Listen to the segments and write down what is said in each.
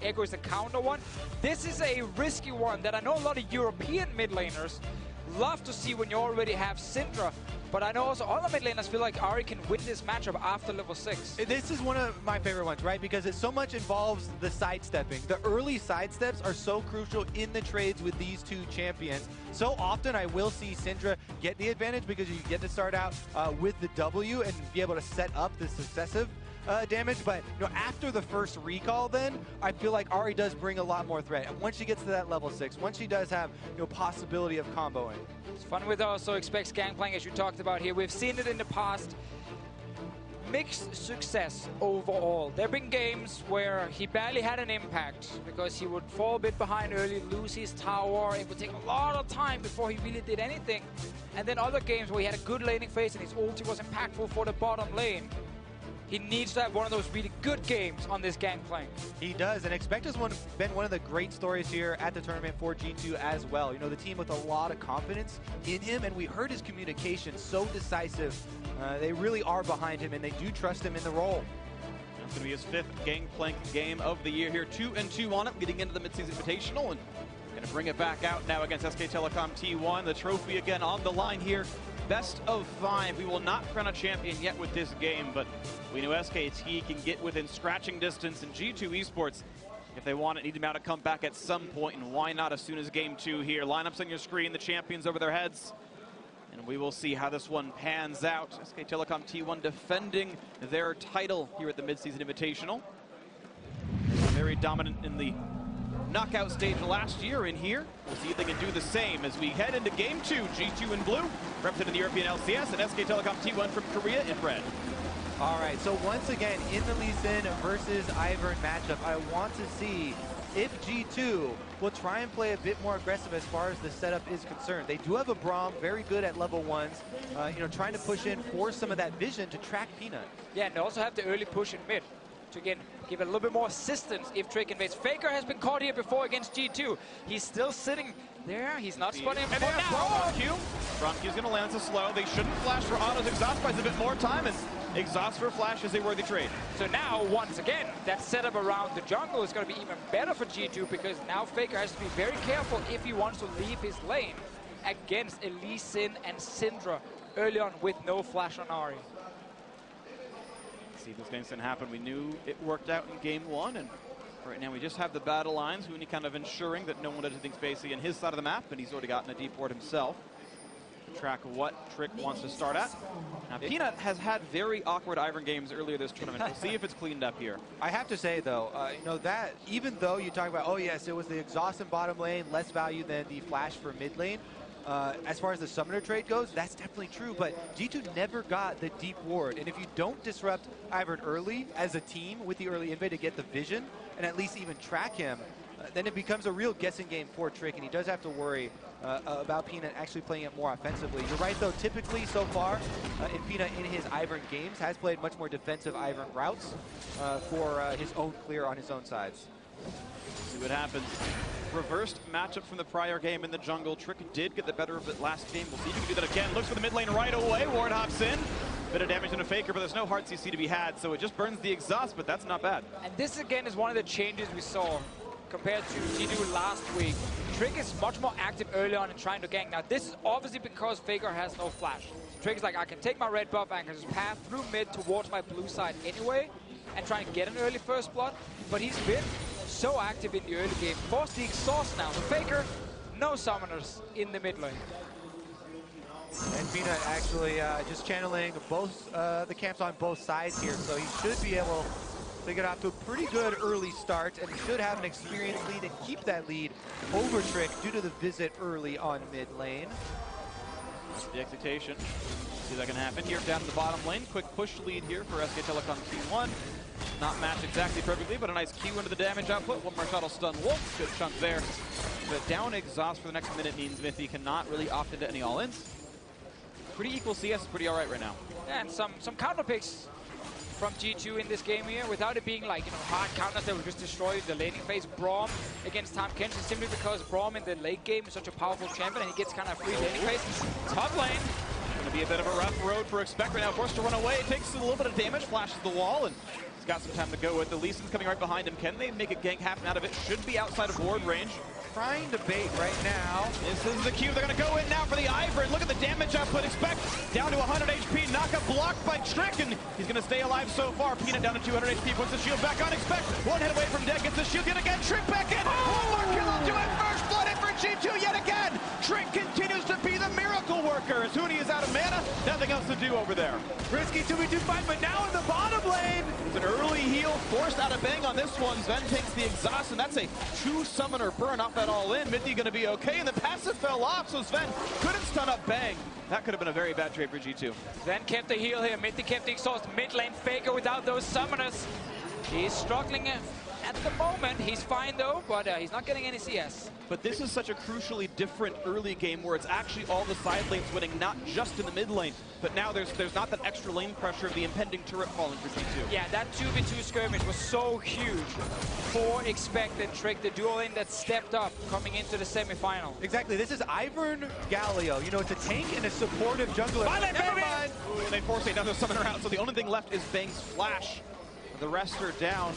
Echo is the counter one. This is a risky one that I know a lot of European mid laners love to see when you already have Syndra. But I know also other mid laners feel like Ahri can win this matchup after level 6. This is one of my favorite ones, right? Because it so much involves the sidestepping. The early sidesteps are so crucial in the trades with these two champions. So often I will see Syndra get the advantage because you get to start out with the W and be able to set up the successive damage, but after the first recall, then I feel like Ahri does bring a lot more threat. And once she gets to that level 6, once she does have possibility of comboing. It's fun with also expect Gangplank, as you talked about here. We've seen it in the past. Mixed success overall. There have been games where he barely had an impact because he would fall a bit behind early, lose his tower. It would take a lot of time before he really did anything. And then other games where he had a good laning phase and his ulti was impactful for the bottom lane. He needs to have one of those really good games on this Gangplank. He does, and Expect has been one of the great stories here at the tournament for G2 as well. The team with a lot of confidence in him, and we heard his communication so decisive. They really are behind him, and they do trust him in the role. That's going to be his 5th Gangplank game of the year here. 2-2 on it, getting into the Mid-Season Invitational, and going to bring it back out now against SK Telecom T1. The trophy again on the line here. Best of 5. We will not crown a champion yet with this game, but we know SKT can get within scratching distance, and G2 Esports, if they want it, need to come back at some point, and why not as soon as Game 2 here. Lineups on your screen, the champions over their heads, and we will see how this one pans out. SK Telecom T1 defending their title here at the Mid-Season Invitational. Very dominant in the knockout stage last year in here. We'll see if they can do the same as we head into Game 2. G2 in blue, representing the European LCS, and SK Telecom T1 from Korea in red. All right, so once again, in the Lee Sin versus Ivern matchup, I want to see if G2 will try and play a bit more aggressive as far as the setup is concerned. They do have a Braum, very good at level 1s, trying to push in for some of that vision to track Peanut. Yeah, and they also have the early push in mid to, again, give it a little bit more assistance if Trick invades. Faker has been caught here before against G2. He's still sitting there. He's not spotting him. And Braum Q's going to land so slow. They shouldn't flash for autos. Exhaust buys a bit more time, and Exhaust for Flash is a worthy trade. So now, once again, that setup around the jungle is going to be even better for G2 because now Faker has to be very careful if he wants to leave his lane against Lee Sin and Syndra early on with no flash on Ahri. See this game happen. We knew it worked out in Game 1, and right now we just have the battle lines. Huni kind of ensuring that no one does anything spacey in his side of the map, and he's already gotten a deep ward himself. Track what Trick wants to start at. Now, Peanut has had very awkward Ivern games earlier this tournament. We'll see if it's cleaned up here. I have to say, though, that even though you talk about, oh, yes, it was the exhaust in bottom lane, less value than the flash for mid lane, as far as the summoner trade goes, that's definitely true, but G2 never got the deep ward. And if you don't disrupt Ivern early as a team with the early invade to get the vision and at least even track him, then it becomes a real guessing game for Trick, and he does have to worry about Peanut actually playing it more offensively. You're right, though, typically so far, Peanut in his Ivern games has played much more defensive Ivern routes for his own clear on his own sides. See what happens. Reversed matchup from the prior game in the jungle. Trick did get the better of it last game. We'll see if he can do that again. Looks for the mid lane right away. Ward hops in. Bit of damage on a Faker, but there's no hard CC to be had, so it just burns the exhaust, but that's not bad. And this, again, is one of the changes we saw compared to G2 last week. Trick is much more active early on in trying to gank. Now, this is obviously because Faker has no flash. So Trick is like, I can take my red buff, I can just path through mid towards my blue side anyway and try and get an early first blood. But he's been so active in the early game. Force the exhaust now. So Faker, no summoners in the mid lane. And Peanut actually just channeling both the camps on both sides here, so he should be able to get off to a pretty good early start, and he should have an experienced lead and keep that lead over Trick due to the visit early on mid lane. That's the execution. See that can happen here down to the bottom lane. Quick push lead here for SK Telecom T1. Not matched exactly perfectly, but a nice Q into the damage output. One more shuttle stun Wolf. Good chunk there. But down exhaust for the next minute means Mithy cannot really opt into any all-ins. Pretty equal CS is pretty all right now. Yeah, and some counter picks from G2 in this game here, without it being like, hard counters that will just destroy the laning phase. Braum against Tom Kenshin, simply because Braum in the late game is such a powerful champion and he gets kind of free laning phase. Top lane. Gonna be a bit of a rough road for Expect right now. Forced to run away. Takes a little bit of damage. Flashes the wall, and he's got some time to go with. The Lee Sin's coming right behind him. Can they make a gank happen out of it? Should be outside of ward range. Trying to bait right now. This is the cue. They're going to go in now for the Ivern. Look at the damage output. Expect down to 100 HP. Naka blocked by Trick, and he's going to stay alive so far. Peanut down to 200 HP. Puts the shield back on. Expect one hit away from dead. Gets the shield yet again. Trick back in. One more kill to it. First blood in for G2 yet again. Trick continues to be the miracle worker. As Huni is out of mana, nothing else to do over there. Risky 2v2 fight, but now in the bottom lane. It's an early heal forced out of Bang on this one. Sven takes the exhaust, and that's a 2-summoner burn off that all in. Mithy going to be okay, and the passive fell off, so Sven couldn't stun up Bang. That could have been a very bad trade for G2. Sven kept the heal here. Mithy kept the exhaust. Mid lane Faker without those summoners. He's struggling at the moment. He's fine though, but he's not getting any CS. But this is such a crucially different early game where it's actually all the side lanes winning, not just in the mid lane. But now there's not that extra lane pressure of the impending turret falling for G2. Yeah, that 2v2 skirmish was so huge for Expect and Trick, the duo lane that stepped up coming into the semifinal. Exactly. This is Ivern Galio. You know, it's a tank and a supportive jungler. Never mind. Ooh, they force another summoner out, so the only thing left is Bang's flash. The rest are down.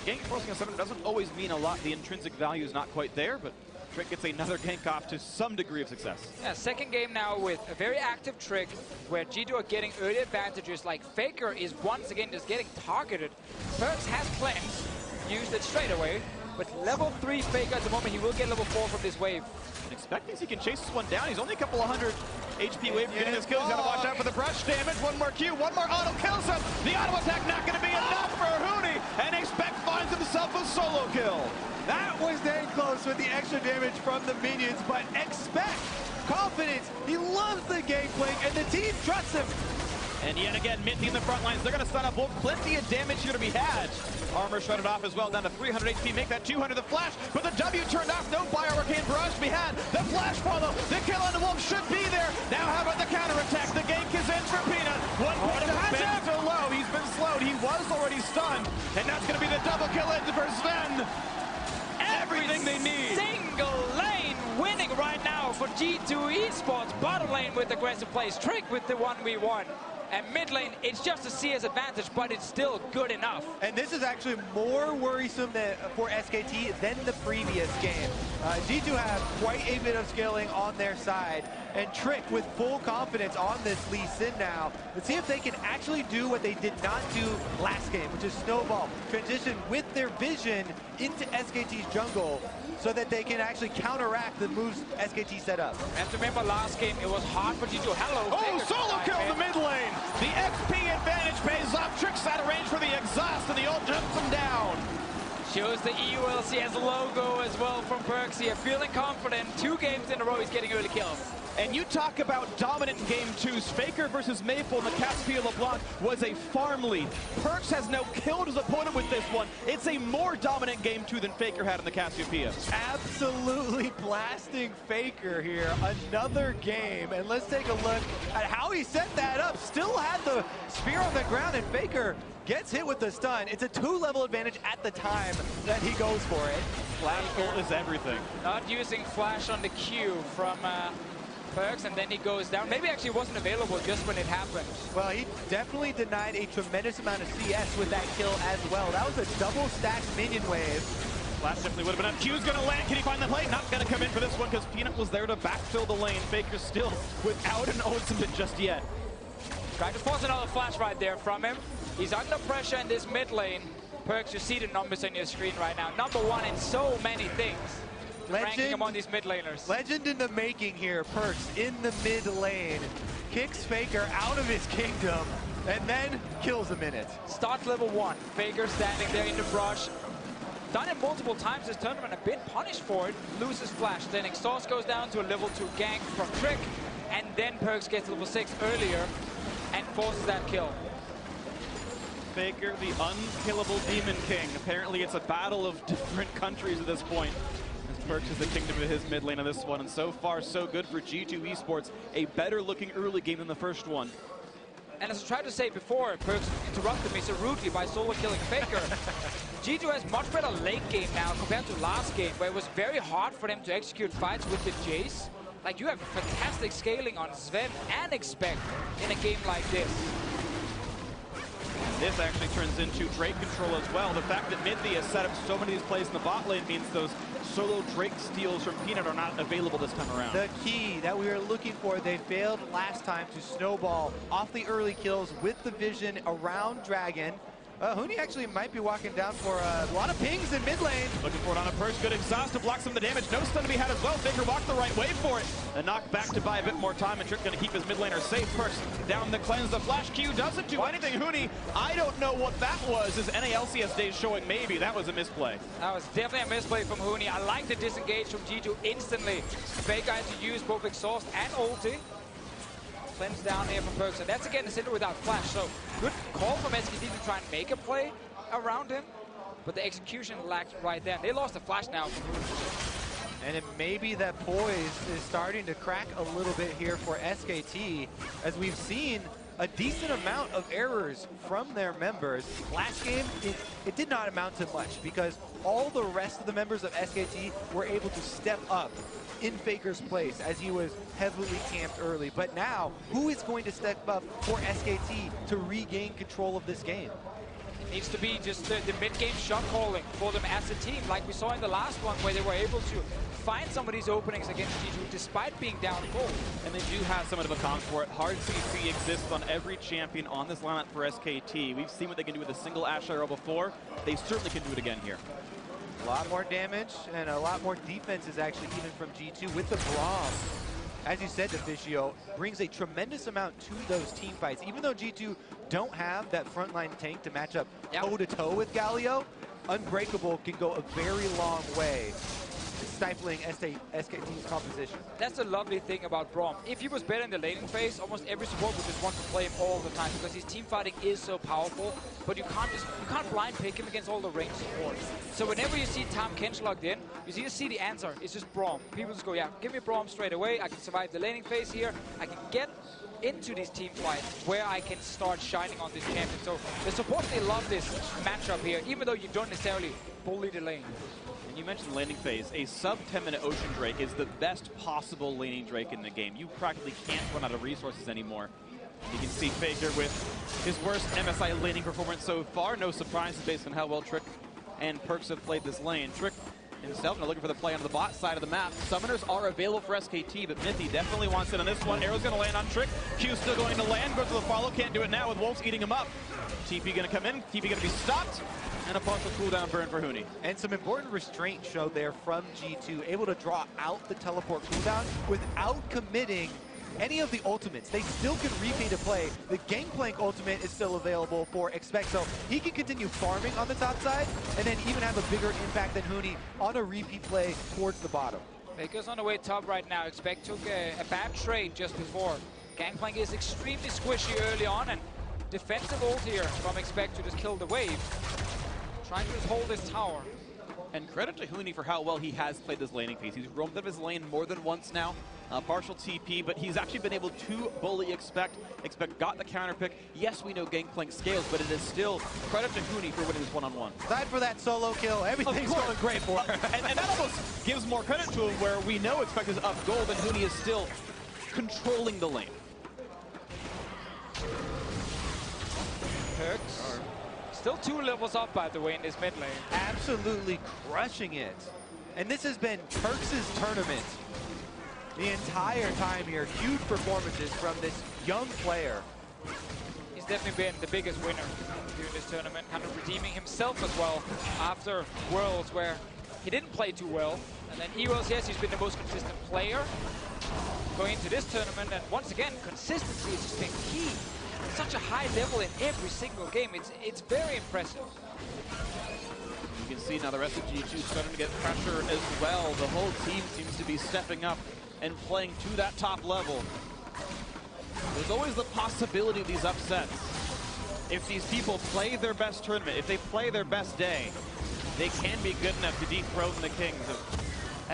Gank forcing a summoner doesn't always mean a lot. The intrinsic value is not quite there, but Trick gets another gank off to some degree of success. Yeah, second game now with a very active Trick, where G2 are getting early advantages. Like Faker is once again just getting targeted. Perks has cleanse, used it straight away. With level 3 Faker at the moment, he will get level 4 from this wave. Expect thinks he can chase this one down. He's only a couple of hundred HP away from getting his kills. He's got to watch out for the brush damage. One more Q, one more auto kills him. The auto attack not going to be enough for Huni, and Expect finds himself a solo kill. That was dang close with the extra damage from the minions, but Expect confidence. He loves the gangplank, and the team trusts him. And yet again, Mithy in the front lines. They're going to stun up Wolf. Plenty of damage here to be had. Armor shredded off as well, down to 300 HP. Make that 200. The flash, but the W turned off. No Bio Arcane barrage to be had. The flash follow. The kill on the Wolf should be there. Now how about the counterattack? The gank is in for Peanut. 1 point of Sven still low. He's been slowed. He was already stunned. And that's going to be the double kill in for Sven. Everything they need. Single lane winning right now for G2 Esports. Bottom lane with aggressive plays. Trick with the 1v1. And mid lane, it's just a CS advantage, but it's still good enough. And this is actually more worrisome for SKT than the previous game. G2 have quite a bit of scaling on their side, and Trick with full confidence on this Lee Sin now. Let's see if they can actually do what they did not do last game, which is snowball, transition with their vision into SKT's jungle, so that they can actually counteract the moves SKT set up. And remember last game, it was hard for G2. Oh, solo kill in the mid lane. The XP advantage pays off. Trick's out of range for the exhaust, and the ult jumps him down. Shows the EULCS logo as well from Perks here. Feeling confident. 2 games in a row, he's getting early kills. And you talk about dominant Game 2s. Faker versus Mayful in the Caspia LeBlanc was a farm lead. Perks has now killed his opponent with this one. It's a more dominant Game 2 than Faker had in the Cassiopeia. Absolutely blasting Faker here. Another game. And let's take a look at how he set that up. Still had the spear on the ground, and Faker gets hit with the stun. It's a 2-level advantage at the time that he goes for it. Flash ult is everything. Not using flash on the Q from Perks, and then he goes down. Maybe actually wasn't available just when it happened. Well, he definitely denied a tremendous amount of CS with that kill as well. That was a double stacked minion wave. Flash definitely would have been up. Q's going to land. Can he find the play? Not going to come in for this one because Peanut was there to backfill the lane. Faker still without an ultimate just yet. Trying to force another flash right there from him. He's under pressure in this mid lane. Perks, you see the numbers on your screen right now. #1 in so many things. Ranking among these mid laners. Legend in the making here. Perks in the mid lane. Kicks Faker out of his kingdom and then kills him in it. Starts level 1. Faker standing there in the brush. Done it multiple times this tournament. A bit punished for it. Loses flash. Then exhaust goes down to a level 2 gank from Trick. And then Perks gets level 6 earlier and forces that kill. Faker, the unkillable Demon King. Apparently it's a battle of different countries at this point. As Perks is the kingdom of his mid lane on this one. And so far, so good for G2 Esports. A better looking early game than the first one. And as I tried to say before, Perks interrupted me so rudely by solo killing Faker. G2 has much better late game now compared to last game, where it was very hard for them to execute fights with the Jace. Like, you have fantastic scaling on Sven and Expect in a game like this. This actually turns into Drake control as well. The fact that Midley has set up so many of these plays in the bot lane means those solo Drake steals from Peanut are not available this time around. The key that we were looking for, they failed last time to snowball off the early kills with the vision around Dragon. Huni actually might be walking down for a lot of pings in mid lane. Looking for it on a Perks. Good exhaust to block some of the damage. No stun to be had as well. Faker walked the right way for it. A knock back to buy a bit more time, and Trick going to keep his mid laner safe. Perks down the cleanse. The flash Q doesn't do anything. Huni, I don't know what that was. His NALCS days showing maybe that was a misplay. That was definitely a misplay from Huni. I like the disengage from G2 instantly. Faker had to use both exhaust and ulti. Cleanse down here from Perks, and that's again the Cinder without flash. So good call from SKT to try and make a play around him, but the execution lacked right there. They lost the flash now. And it may be that poise is starting to crack a little bit here for SKT, as we've seen a decent amount of errors from their members. Last game, it did not amount to much because all the rest of the members of SKT were able to step up in Faker's place as he was heavily camped early. But now, who is going to step up for SKT to regain control of this game? It needs to be just the mid-game shot calling for them as a team, like we saw in the last one where they were able to find some of these openings against G2 despite being down gold. And they do have somewhat of a comp for it. Hard CC exists on every champion on this lineup for SKT. We've seen what they can do with a single Ashe arrow before. They certainly can do it again here. A lot more damage and a lot more defenses actually even from G2 with the Braum. As you said, Deficio brings a tremendous amount to those team fights. Even though G2 don't have that frontline tank to match up toe-to-toe with Galio, Unbreakable can go a very long way stifling SKT's composition. That's the lovely thing about Braum. If he was better in the laning phase, almost every support would just want to play him all the time because his team fighting is so powerful, but you can't blind pick him against all the ranged support. So whenever you see Tahm Kench logged in, you just see the answer. It's just Braum. People just go, yeah, give me Braum straight away. I can survive the laning phase here. I can get into these team fights where I can start shining on this champion. So the support, they love this matchup here, even though you don't necessarily bully the lane. And you mentioned laning phase. A sub 10-minute Ocean Drake is the best possible laning Drake in the game. You practically can't run out of resources anymore. You can see Faker with his worst MSI laning performance so far. No surprises based on how well Trick and Perks have played this lane. Trick himself now looking for the play on the bot side of the map. Summoners are available for SKT, but Mithy definitely wants it on this one. Arrow's going to land on Trick. Q still going to land. Goes to the follow. Can't do it now with Wolves eating him up. TP going to come in. TP going to be stopped. And a partial cooldown burn for Huni. And some important restraint showed there from G2, able to draw out the teleport cooldown without committing any of the ultimates. They still can repeat a play. The Gangplank ultimate is still available for Expect, so he can continue farming on the top side and then even have a bigger impact than Huni on a repeat play towards the bottom. Faker's on the way top right now. Expect took a bad trade just before. Gangplank is extremely squishy early on, and defensive ult here from Expect to just kill the wave. Trying to just hold this tower. And credit to Huni for how well he has played this laning phase. He's roamed up his lane more than once now. Partial TP, but he's actually been able to bully Expect. Expect got the counter pick. Yes, we know Gangplank scales, but it is still credit to Huni for winning this one-on-one. Aside for that solo kill, everything's going great for him. and that almost gives more credit to him where we know Expect is up gold and Huni is still controlling the lane. Perks. Still 2 levels up, by the way, in this mid lane. Absolutely crushing it. And this has been Perks' tournament the entire time here. Huge performances from this young player. He's definitely been the biggest winner during this tournament, kind of redeeming himself as well after Worlds where he didn't play too well. And then Eworlds, yes, he's been the most consistent player going into this tournament. And once again, consistency has just been key. Such a high level in every single game. It's very impressive. You can see now the rest of G2 starting to get pressure as well. The whole team seems to be stepping up and playing to that top level. There's always the possibility of these upsets. If these people play their best tournament, if they play their best day, they can be good enough to dethrone the kings of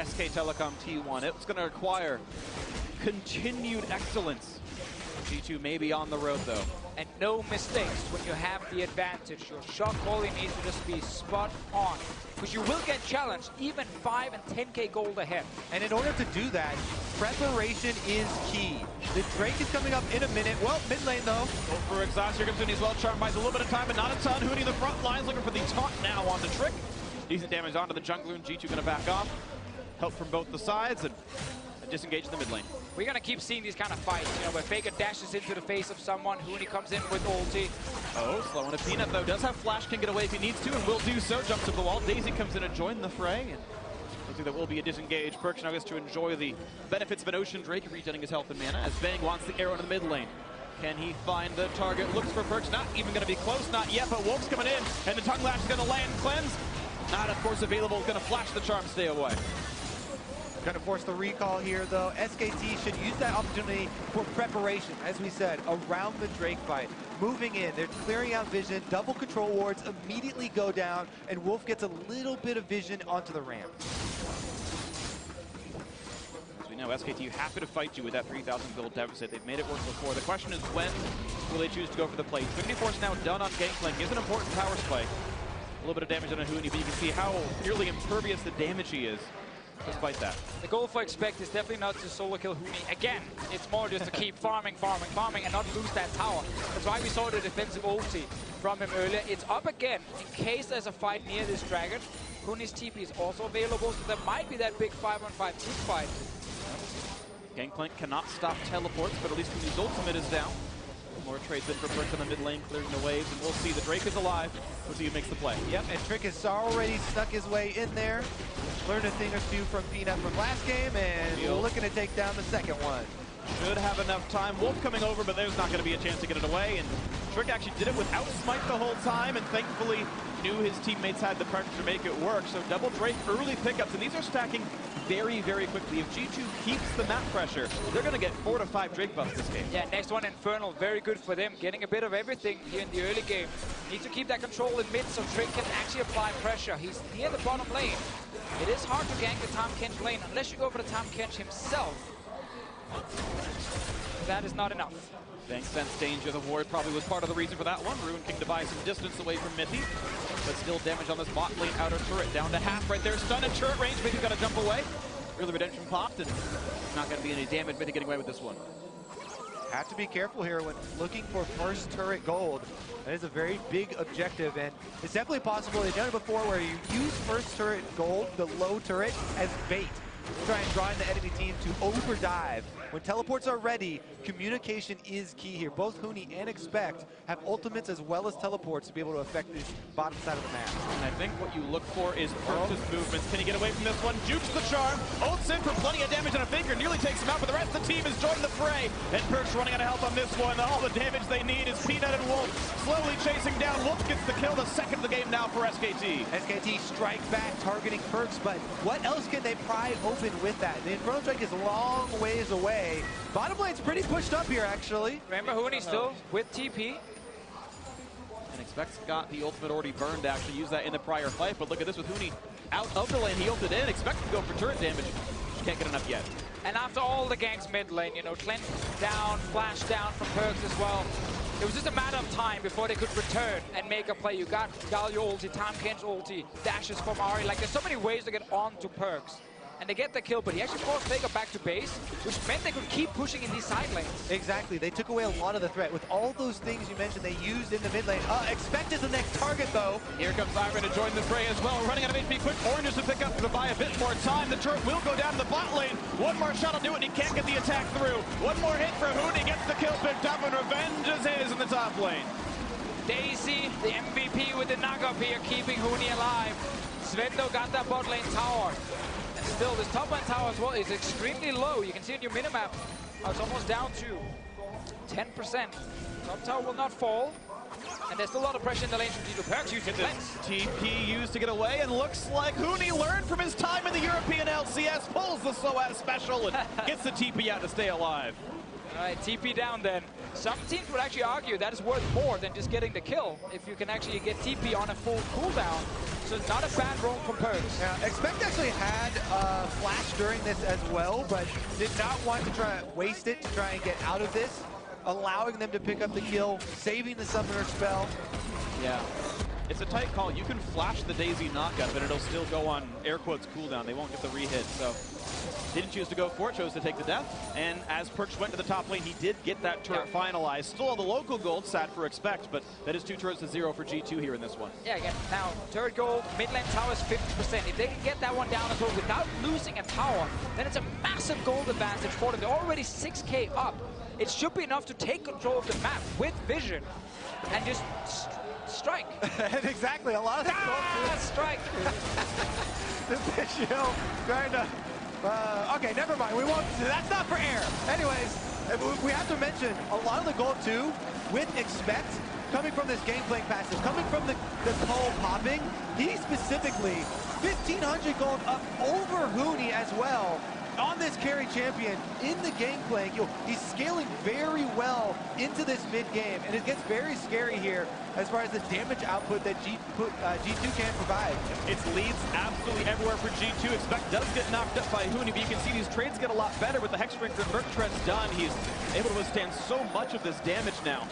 SK Telecom T1. It's going to require continued excellence G2 may be on the road, though. And no mistakes when you have the advantage. Your shot quality needs to just be spot on. Because you will get challenged, even 5 and 10k gold ahead. And in order to do that, preparation is key. The Drake is coming up in a minute. Well, mid lane though. Go for exhaust. Here comes Huni as well. Charm buys a little bit of time, but not a ton. Huni in the front lines looking for the taunt now on the Trick. Decent damage onto the jungler, and G2 going to back off. Help from both the sides, and disengage in the mid lane. We're going to keep seeing these kind of fights, you know, where Faker dashes into the face of someone, Huni comes in with ulti. Oh, slow on a Peanut, though. Does have flash, can get away if he needs to, and will do so. Jumps up the wall. Daisy comes in to join the fray, and looks like there will be a disengage. Perkz now gets to enjoy the benefits of an Ocean Drake, regenerating his health and mana, as Bang wants the arrow in the mid lane. Can he find the target? Looks for Perkz, not even going to be close, not yet, but Wolf's coming in, and the Tongue Lash is going to land. Cleanse, not, of course, available. Going to flash the charm, stay away. Going to force the recall here, though. SKT should use that opportunity for preparation, as we said, around the Drake fight. Moving in, they're clearing out vision, double control wards immediately go down, and Wolf gets a little bit of vision onto the ramp. As we know, SKT happy to fight you with that 3,000 gold deficit. They've made it work before. The question is, when will they choose to go for the play? 54 is now done on Gangplank. Is an important power spike. A little bit of damage on a Huni, but you can see how nearly impervious the damage he is. Despite that. The goal for Expect is definitely not to solo kill Huni. Again, it's more just to keep farming, and not lose that tower. That's why we saw the defensive ulti from him earlier. It's up again in case there's a fight near this dragon. Huni's TP is also available, so there might be that big 5-on-5 team fight. Gangplank cannot stop teleports, but at least Huni's ultimate is down. More trades in for Perkz on the mid lane, clearing the waves, and we'll see the Drake is alive. We'll see who makes the play. Yep, and Trick has already snuck his way in there. Learned a thing or two from Peanut from last game, and looking to take down the second one. Should have enough time. Wolf coming over, but there's not going to be a chance to get it away. And Trick actually did it without Smite the whole time, and thankfully knew his teammates had the pressure to make it work. So double Drake early pickups, and these are stacking very, very quickly. If G2 keeps the map pressure, they're going to get 4 to 5 Drake buffs this game. Yeah, next one, Infernal. Very good for them. Getting a bit of everything here in the early game. Need to keep that control in mid so Trick can actually apply pressure. He's near the bottom lane. It is hard to gank the Tahm Kench lane unless you go for the Tahm Kench himself. That is not enough. Bang sense danger. The ward probably was part of the reason for that one. Ruin King to buy some distance away from Mithy. But still damage on this bot lane outer turret. Down to half right there. Stun at turret range. Mithy's got to jump away. Early redemption popped, and not going to be any damage. Mithy getting away with this one. Have to be careful here when looking for first turret gold. That is a very big objective, and it's definitely possible. They've done it before where you use first turret gold, the low turret, as bait. Try and draw in the enemy team to overdive. When teleports are ready, communication is key here. Both Huni and Expect have ultimates as well as teleports to be able to affect the bottom side of the map. And I think what you look for is Perkz' movements. Can he get away from this one? Jukes the charm. Ults in for plenty of damage on a Faker. Nearly takes him out, but the rest of the team has joined the fray. And Perkz running out of help on this one. All the damage they need is Peanut and Wolf slowly chasing down. Wolf gets the kill, the second of the game now for SKT. SKT strike back, targeting Perkz, but what else can they pry open with that? The Infernal Strike is a long ways away. Bottom lane's pretty pushed up here, actually. Remember, Huni still with TP. And Expect's got the ultimate already burned to actually use that in the prior fight. But look at this with Huni out of the lane. He ulted in. Expect to go for turret damage. Can't get enough yet. And after all the ganks mid lane, you know, cleanse down, flash down from Perkz as well. It was just a matter of time before they could return and make a play. You got Galio ulti, Tahm Kench ulti, dashes from Ahri. Like, there's so many ways to get on to Perkz. And they get the kill, but he actually forced Faker back to base, which meant they could keep pushing in these side lanes. Exactly. They took away a lot of the threat. With all those things you mentioned they used in the mid lane. Expect is the next target, though. Here comes Ivan to join the fray as well. Running out of HP quick. Oranges to pick up to buy a bit more time. The turret will go down to the bot lane. One more shot will do it, and he can't get the attack through. One more hit for Huni. Gets the kill picked up, and revenge is his in the top lane. Daisy, the MVP with the knock-up here, keeping Huni alive. Svendo got that bot lane tower. And still, this top lane tower as well is extremely low. You can see in your minimap, it's almost down to 10%. Top tower will not fall. And there's still a lot of pressure in the lane from G2. Perkz using flex. TP used to get away, and looks like Huni learned from his time in the European LCS, pulls the slow-ass special, and gets the TP out to stay alive. All right, TP down then. Some teams would actually argue that is worth more than just getting the kill if you can actually get TP on a full cooldown. So it's not a bad roll from Perkz. Yeah, Expect actually had flash during this as well, but did not want to try and waste it to try and get out of this. allowing them to pick up the kill, saving the summoner spell. Yeah. It's a tight call. You can flash the Daisy knockup, and it'll still go on air quotes cooldown. They won't get the re-hit, so didn't choose to go for it, chose to take the death. And as Perks went to the top lane, he did get that turret finalized. Still all the local gold, sad for Expect, but that is 2 turrets to 0 for G2 here in this one. Yeah, again, now turret gold, mid lane tower is 50%. If they can get that one down as well without losing a tower, then it's a massive gold advantage for them. They're already 6k up. It should be enough to take control of the map with vision and just strike. And exactly, a lot of the strike. This show trying to. Okay, never mind. We won't. That's not for air. Anyways, we have to mention a lot of the gold too with Expect coming from this game playing passive, coming from the Cole popping. He specifically 1,500 gold up over Huni as well on this carry champion in the game playing. He's scaling very well into this mid game, and it gets very scary here as far as the damage output that G2 can provide. It's leads absolutely everywhere for G2. Expect does get knocked up by Huni, but you can see these trades get a lot better with the Hexdrinker and Merc Treads done. He's able to withstand so much of this damage now.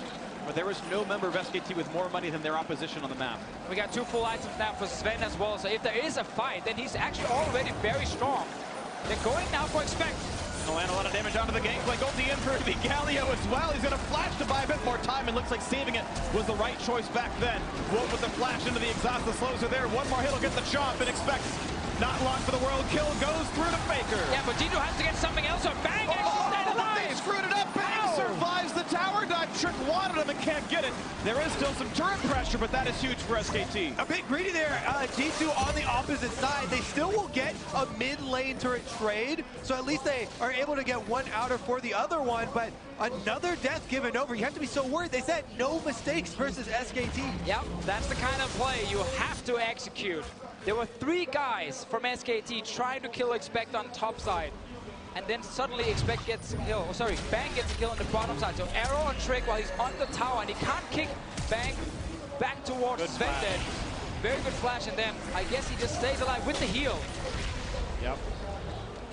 But there is no member of SKT with more money than their opposition on the map. We got 2 full items now for Sven as well, so if there is a fight, then he's actually already very strong. They're going now for Expect. Gonna land a lot of damage onto the gangplank. Ulti in for the Galio as well. He's gonna flash to buy a bit more time. It looks like saving it was the right choice back then. Wolf with the flash into the exhaust. The slows are there. One more hit will get the chomp, and Expect not long for the world kill. Goes through to Faker. Yeah, but G2 has to get something else. Or Bang actually stayed alive. They screwed it up. Bang survives the tower dive. Trick wanted him and can't get it. There is still some turret pressure, but that is huge for SKT. A bit greedy there. G2 on the opposite side. They still will get a mid lane turret trade, so at least they are able to get one outer for the other one, but another death given over. You have to be so worried. They said no mistakes versus SKT. Yep, that's the kind of play you have to execute. There were 3 guys from SKT trying to kill Expect on top side. And then suddenly Expect gets a kill. Oh, sorry, Bang gets a kill on the bottom side. So Arrow on Trick while he's on the tower, and he can't kick Bang back towards Sven then. Very good flash, and then I guess he just stays alive with the heal. Yep.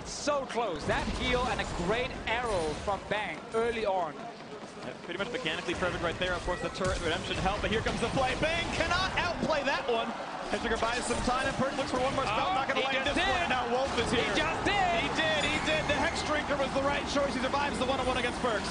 It's so close. That heal and a great arrow from Bang early on. Yeah, pretty much mechanically perfect right there. Of course, the turret redemption help, but here comes the play. Bang cannot outplay that one. Hexdrinker buys some time, and Perk looks for one more spell. Not going to land this one. Now Wolf is here. He just did. He did. The Hexdrinker was the right choice. He survives the one-on-one against Perks.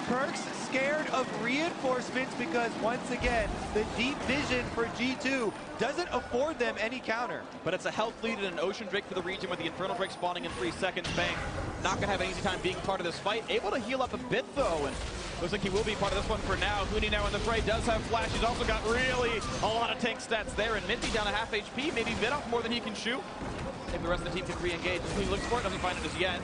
Perks scared of reinforcements because, once again, the deep vision for G2 doesn't afford them any counter. But it's a health lead and an Ocean Drake for the region with the Infernal Drake spawning in 3 seconds. Bang, not going to have an easy time being part of this fight. Able to heal up a bit, though, and looks like he will be part of this one for now. Huni now in the fray does have flash. He's also got really a lot of tank stats there, and Minty down a half HP, maybe bit off more than he can shoot. Maybe the rest of the team can re-engage. Huni looks for it, doesn't find it as yet.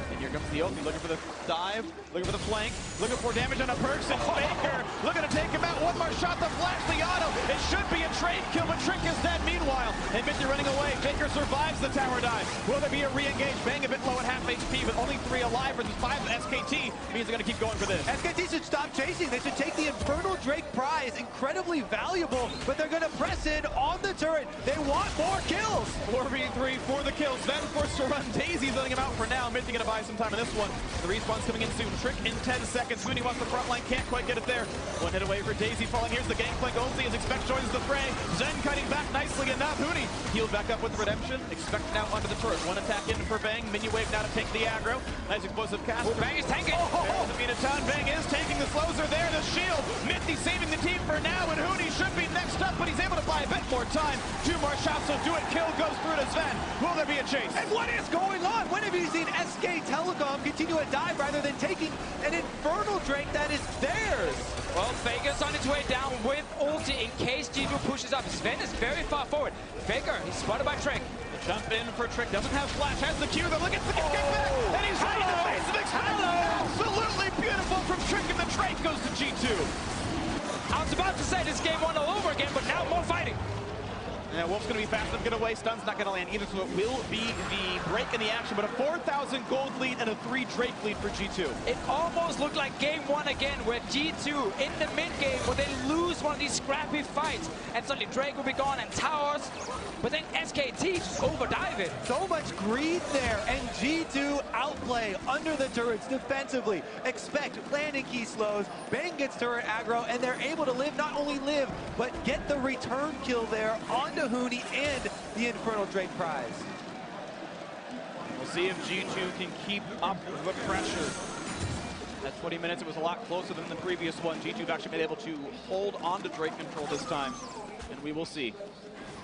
And here comes the ulti, looking for the dive, looking for the flank, looking for damage on a Perks, and Faker looking to take him out. One more shot, the flash, the auto. It should be a trade kill, but Trick is dead meanwhile. And Minty running away. Faker survives the tower dive. Will there be a re-engage? Bang a bit low at half HP, but only 3 alive versus 5 with SKT. Means they're going to keep going for this. SKT should stop chasing. They should take the Infernal Drake prize. Incredibly valuable, but they're going to press in on the turret. They want more kills. 4v3 for the kills. Then forced to run. Daisy's letting him out for now. Minty going to buy some time in this one. The respawn's coming in soon. Trick in 10 seconds. Huni wants the front line. Can't quite get it there. One hit away for Daisy falling. Here's the gangplank ulti as Expect joins the fray. Zen cutting back nicely enough. Huni healed back up with the redemption. Expect now under the turret. One attack in for Bang. Minion wave now to take the aggro. Nice explosive cast. Bang is tanking. Doesn't mean a ton. Bang is taking. The slows are there. The shield. Minty saving the team for now, and Huni should be next up, but he's able to buy a bit more time. 2 more shots will do it. Kill goes through to Sven. Will there be a chase? And what is going on? When have you seen SK Telecom continue a dive rather than taking an Infernal Drake that is theirs? Well, Faker's on its way down with ulti in case G2 pushes up. Sven is very far forward. Faker, he's spotted by Trick. Jump in for Trick, doesn't have flash, has the Q, though. Look at the get back, and he's right in the face of Expect. Absolutely beautiful from Trick, and the Drake goes to G2. I was about to say this game won all over again, but now more fighting. Yeah, Wolf's going to be fast enough to get away. Stun's not going to land either, so it will be the break in the action. But a 4,000 gold lead and a 3 Drake lead for G2. It almost looked like game 1 again, where G2 in the mid-game, where they lose one of these scrappy fights, and suddenly Drake will be gone and towers. But then SKT just overdive it. So much greed there, and G2 outplay under the turrets defensively. Expect landing key slows, Bang gets turret aggro, and they're able to live, not only live, but get the return kill there onto Hooney and the Infernal Drake prize. We'll see if G2 can keep up the pressure. At 20 minutes, it was a lot closer than the previous one. G2 have actually been able to hold on to Drake control this time, and we will see.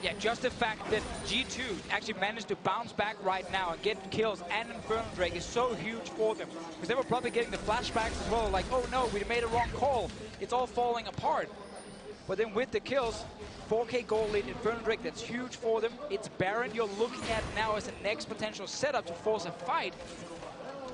Yeah, just the fact that G2 actually managed to bounce back right now and get kills and Infernal Drake is so huge for them. Because they were probably getting the flashbacks as well, like, oh no, we made a wrong call. It's all falling apart. But then with the kills, 4K gold lead, Infernal Drake, that's huge for them. It's Baron you're looking at now as the next potential setup to force a fight.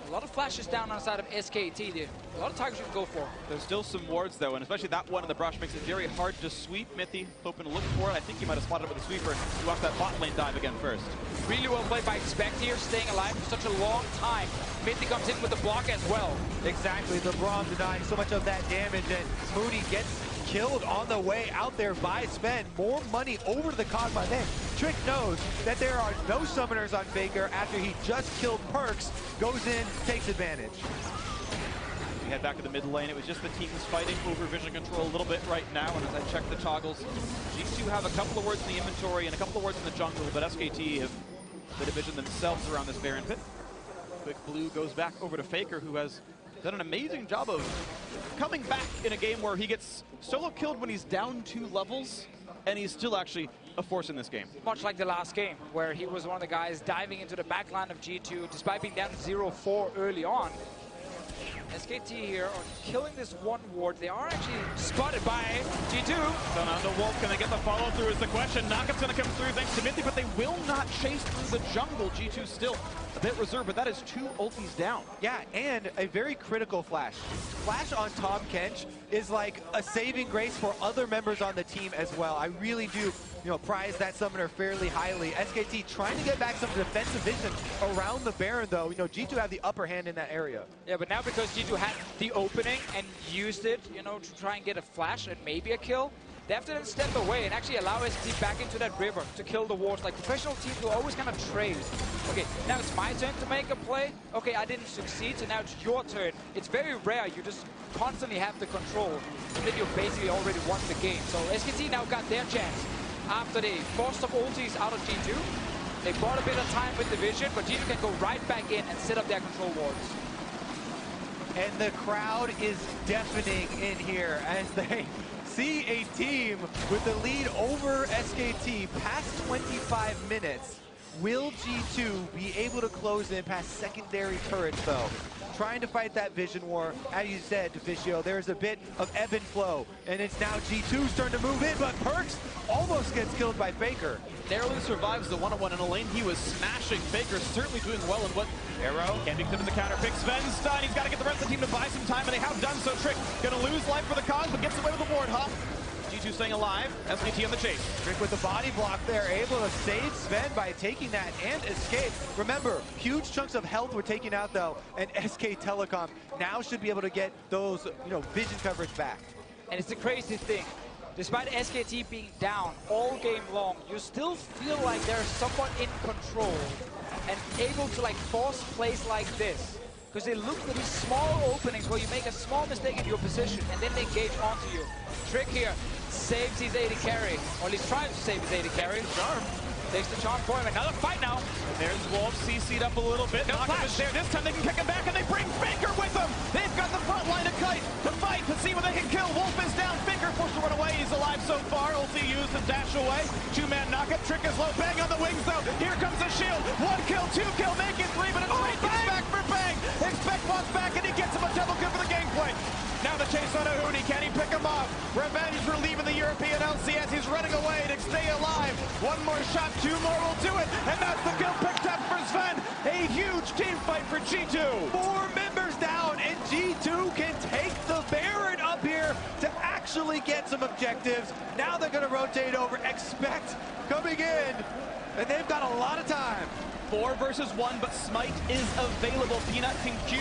A lot of flashes down on the side of SKT there. A lot of targets you can go for. There's still some wards though, and especially that one in the brush makes it very hard to sweep. Mithy hoping to look for it. I think he might have spotted it with a sweeper. He watched that bot lane dive again first. Really well played by Expect here, staying alive for such a long time. Mithy comes in with the block as well. Exactly, the Braum denying so much of that damage, and Mooney gets killed on the way out there by Sven. More money over to the Kog'Maw. Then Trick knows that there are no summoners on Faker after he just killed Perks, goes in, takes advantage. We head back to the mid lane. It was just the teams fighting over vision control a little bit right now, and as I check the toggles, G2 have a couple of wards in the inventory and a couple of wards in the jungle, but SKT have the division themselves around this Baron pit. Quick blue goes back over to Faker, who has done an amazing job of coming back in a game where he gets solo killed when he's down 2 levels, and he's still actually a force in this game. Much like the last game, where he was one of the guys diving into the backline of G2, despite being down 0-4 early on. SKT here are killing this one ward. They are actually spotted by G2. So now the Wolf, can they get the follow through is the question. Knockup's going to come through thanks to Mithy, but they will not chase through the jungle. G2 still a bit reserved, but that is 2 ultis down. Yeah, and a very critical flash. Flash on Tahm Kench is like a saving grace for other members on the team as well. I really do, prize that summoner fairly highly. SKT trying to get back some defensive vision around the Baron, though. G2 have the upper hand in that area. Yeah, but now because G2 had the opening and used it, to try and get a flash and maybe a kill, they have to then step away and actually allow SKT back into that river to kill the wards. Like professional teams will always kind of trade. Okay, now it's my turn to make a play. Okay, I didn't succeed, so now it's your turn. It's very rare. You just constantly have the control, and then you basically already won the game. So SKT now got their chance. After they forced some ultis out of G2, they bought a bit of time with the vision, but G2 can go right back in and set up their control wards. And the crowd is deafening in here as they see a team with the lead over SKT past 25 minutes. Will G2 be able to close in past secondary turrets, though? Trying to fight that vision war. As you said, Deficio, there's a bit of ebb and flow, and it's now G2's turn to move in, but Perks almost gets killed by Faker. Narrowly survives the one-on-one in a lane. He was smashing. Faker certainly doing well in what Arrow can be clipped in the counter. Pick Sven Stein. He's got to get the rest of the team to buy some time, and they have done so. Trick going to lose life for the cause, but gets away with the ward hop. G2 staying alive. SKT on the chase. Trick with the body block there, able to save Sven by taking that and escape. Remember, huge chunks of health were taken out though, and SK Telecom now should be able to get those, vision coverage back. And it's the crazy thing. Despite SKT being down all game long, you still feel like they're somewhat in control and able to force plays like this. Because they look for these small openings where you make a small mistake in your position and then they engage onto you. Trick here saves his AD carry, or at least tries to save his AD carry. Charm takes the charm for him. Another fight now. And there's Wolf CC'd up a little bit. Knock'em is there. This time they can kick him back and they bring Faker with them. They've got the front line of Kite to fight to see what they can kill. Wolf is down. Faker forced to run away. He's alive so far. Ulti used to dash away. 2-man knockup. Trick is low. Bang on the wings though. Here comes the shield. 1 kill, 2 kill, make it 3, but it's gets back for Bang. Expect wants back and he gets him a double kill for the gameplay. Now the chase on Ahuni. Can he pick him off? Revenge for leaving the European LCS. He's running away to stay alive. 1 more shot, 2 more will do it. And that's the kill picked up for Sven. A huge team fight for G2. 4 members down, and G2 can take the Baron up here to actually finally get some objectives. Now they're going to rotate over. Expect coming in, and they've got a lot of time. 4 versus 1, but Smite is available. Peanut can Q,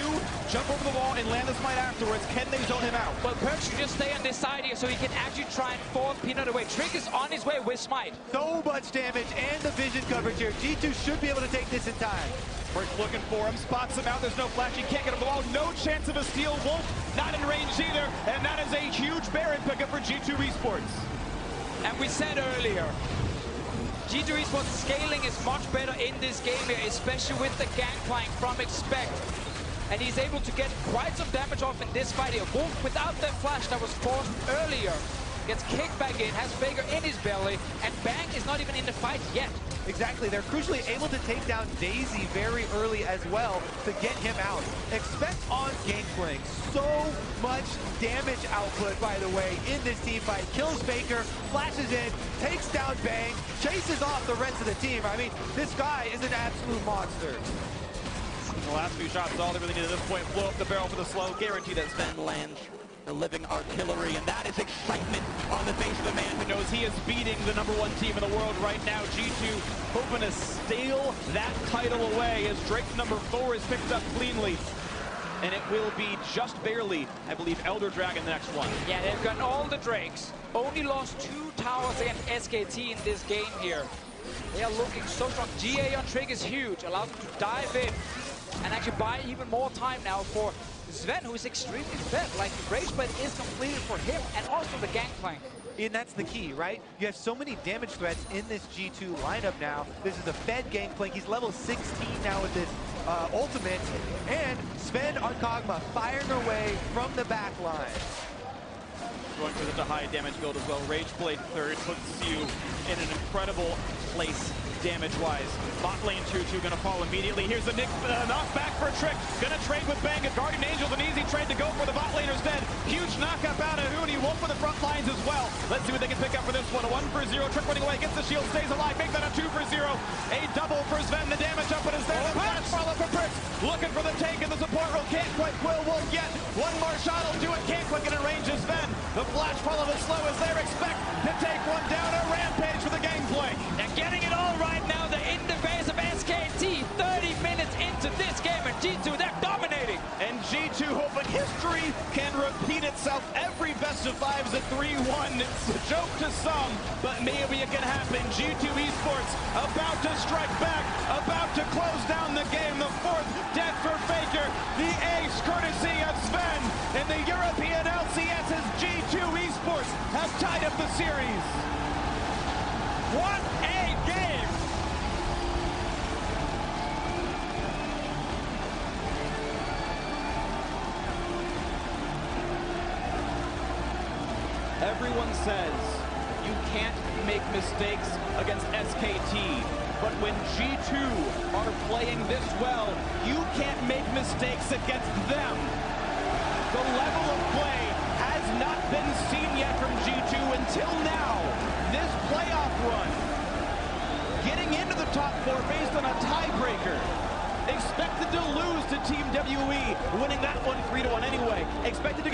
jump over the wall, and land the Smite afterwards. Can they zone him out? Well, Perk should just stay on this side here so he can actually try and force Peanut away. Trick is on his way with Smite. So much damage and the vision coverage here. G2 should be able to take this in time. Perk looking for him, spots him out. There's no flash. He can't get him the wall. No chance of a steal. Wolf not in range either, and that is a huge Baron pickup for G2 Esports. And we said earlier, G2 Esports scaling is much better in this game here, especially with the gangplank from Expect. And he's able to get quite some damage off in this fight here. Wolf, without that flash that was forced earlier, gets kicked back in, has Faker in his belly, and Bang is not even in the fight yet. Exactly, they're crucially able to take down Daisy very early as well to get him out. Expect on Gangplank so much damage output, by the way, in this team fight. Kills Faker, flashes in, takes down Bang, chases off the rest of the team. I mean, this guy is an absolute monster. The last few shots is all they really need at this point. Blow up the barrel for the slow. Guarantee that Sven lands the living artillery, and that is excitement on the face of a man who knows he is beating the #1 team in the world right now. G2 hoping to steal that title away as Drake's #4 is picked up cleanly. And it will be just barely, I believe, Elder Dragon the next one. Yeah, they've got all the Drakes. Only lost 2 towers against SKT in this game here. They are looking so strong. GA on Trick is huge. Allows them to dive in and actually buy even more time now for Sven, who is extremely fed. Like, Rage Blade is completed for him and also the Gangplank. And that's the key, right? You have so many damage threats in this G2 lineup now. This is a fed Gangplank. He's level 16 now with this ultimate. And Sven on Kog'Maw firing away from the back line. Going for the high damage build as well. Rage Blade 3rd puts you in an incredible place damage-wise. Bot lane 2-2 gonna fall immediately. Here's a knockback for Trick. Gonna trade with Bang. A Guardian Angel's an easy trade to go for the bot laner's dead. Huge knockup out of Hooney. Wolf for the front lines as well. Let's see what they can pick up for this one. A 1-for-0. Trick running away. Gets the shield. Stays alive. Make that a 2-for-0. A double for Sven. The damage up is there. The flash follow for Perks. Looking for the take, and the support roll can't quite quill Wolf yet. One more shot will do it. Can't quick it in range of Sven. The flash follow is slow as there. Expect to take one down. A rampage for the Gangplank. They're getting it all right now. They're in the base of SKT. 30 minutes into this game, and G2, they're dominating. And G2 hoping history can repeat itself. Every best of 5 is a 3-1. It's a joke to some, but maybe it can happen. G2 Esports about to strike back, about to close down the game. The 4th death for Faker. The ace courtesy of Sven. And the European LCS's G2 Esports have tied up the series. What a game! Everyone says you can't make mistakes against SKT, but when G2 are playing this well, you can't make mistakes against them. The level of play has not been seen yet from G2 until now. This playoff run, getting into the top 4 based on a tiebreaker. Expected to lose to Team WE, winning that one 3-1 anyway. Expected to